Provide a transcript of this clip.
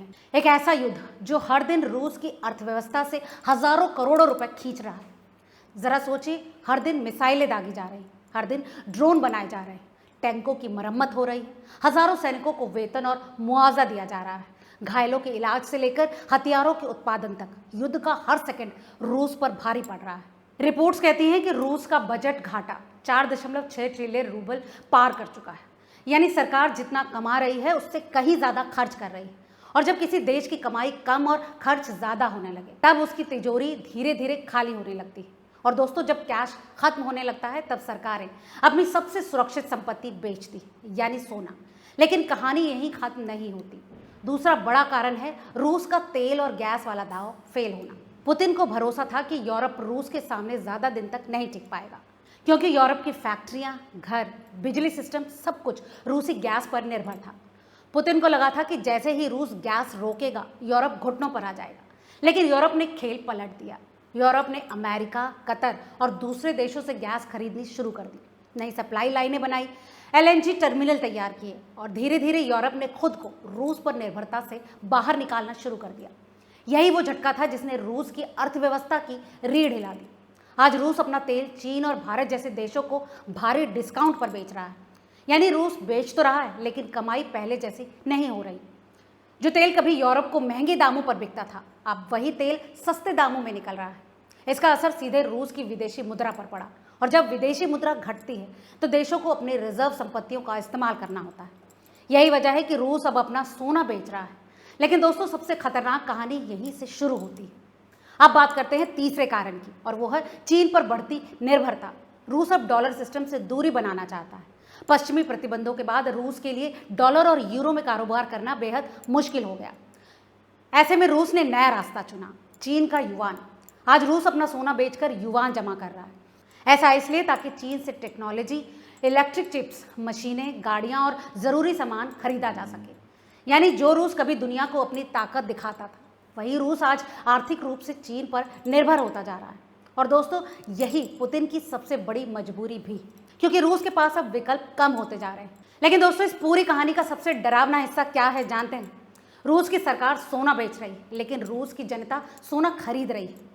हैं। एक ऐसा युद्ध जो हर दिन रूस की अर्थव्यवस्था से हजारों करोड़ों रुपए खींच रहा है। जरा सोचिए, हर दिन मिसाइलें दागी जा रही, हर दिन ड्रोन बनाए जा रहे हैं, टैंकों की मरम्मत हो रही है, हजारों सैनिकों को वेतन और मुआवजा दिया जा रहा है, घायलों के इलाज से लेकर हथियारों के उत्पादन तक युद्ध का हर सेकंड रूस पर भारी पड़ रहा है। रिपोर्ट्स कहती हैं कि रूस का बजट घाटा 4.6 ट्रिलियन रूबल पार कर चुका है। यानी सरकार जितना कमा रही है उससे कहीं ज्यादा खर्च कर रही है। और जब किसी देश की कमाई कम और खर्च ज्यादा होने लगे तब उसकी तिजोरी धीरे धीरे खाली होने लगती है। और दोस्तों, जब कैश खत्म होने लगता है तब सरकारें अपनी सबसे सुरक्षित संपत्ति बेचती, यानी सोना। लेकिन कहानी यहीं खत्म नहीं होती। दूसरा बड़ा कारण है रूस का तेल और गैस वाला दांव फेल होना। पुतिन को भरोसा था कि यूरोप रूस के सामने ज्यादा दिन तक नहीं टिक पाएगा, क्योंकि यूरोप की फैक्ट्रियां, घर, बिजली सिस्टम सब कुछ रूसी गैस पर निर्भर था। पुतिन को लगा था कि जैसे ही रूस गैस रोकेगा यूरोप घुटनों पर आ जाएगा। लेकिन यूरोप ने खेल पलट दिया। यूरोप ने अमेरिका, कतर और दूसरे देशों से गैस खरीदनी शुरू कर दी, नई सप्लाई लाइनें बनाई, एलएनजी टर्मिनल तैयार किए और धीरे धीरे यूरोप ने खुद को रूस पर निर्भरता से बाहर निकालना शुरू कर दिया। यही वो झटका था जिसने रूस की अर्थव्यवस्था की रीढ़ हिला दी। आज रूस अपना तेल चीन और भारत जैसे देशों को भारी डिस्काउंट पर बेच रहा है। यानी रूस बेच तो रहा है लेकिन कमाई पहले जैसी नहीं हो रही। जो तेल कभी यूरोप को महंगे दामों पर बिकता था, अब वही तेल सस्ते दामों में निकल रहा है। इसका असर सीधे रूस की विदेशी मुद्रा पर पड़ा। और जब विदेशी मुद्रा घटती है तो देशों को अपनी रिजर्व संपत्तियों का इस्तेमाल करना होता है। यही वजह है कि रूस अब अपना सोना बेच रहा है। लेकिन दोस्तों, सबसे खतरनाक कहानी यहीं से शुरू होती है। अब बात करते हैं तीसरे कारण की, और वो है चीन पर बढ़ती निर्भरता। रूस अब डॉलर सिस्टम से दूरी बनाना चाहता है। पश्चिमी प्रतिबंधों के बाद रूस के लिए डॉलर और यूरो में कारोबार करना बेहद मुश्किल हो गया। ऐसे में रूस ने नया रास्ता चुना, चीन का युआन। आज रूस अपना सोना बेचकर युआन जमा कर रहा है। ऐसा इसलिए ताकि चीन से टेक्नोलॉजी, इलेक्ट्रिक चिप्स, मशीनें, गाड़ियां और जरूरी सामान खरीदा जा सके। यानी जो रूस कभी दुनिया को अपनी ताकत दिखाता था, वही रूस आज आर्थिक रूप से चीन पर निर्भर होता जा रहा है। और दोस्तों, यही पुतिन की सबसे बड़ी मजबूरी भी, क्योंकि रूस के पास अब विकल्प कम होते जा रहे हैं। लेकिन दोस्तों, इस पूरी कहानी का सबसे डरावना हिस्सा क्या है जानते हैं? रूस की सरकार सोना बेच रही है, लेकिन रूस की जनता सोना खरीद रही है।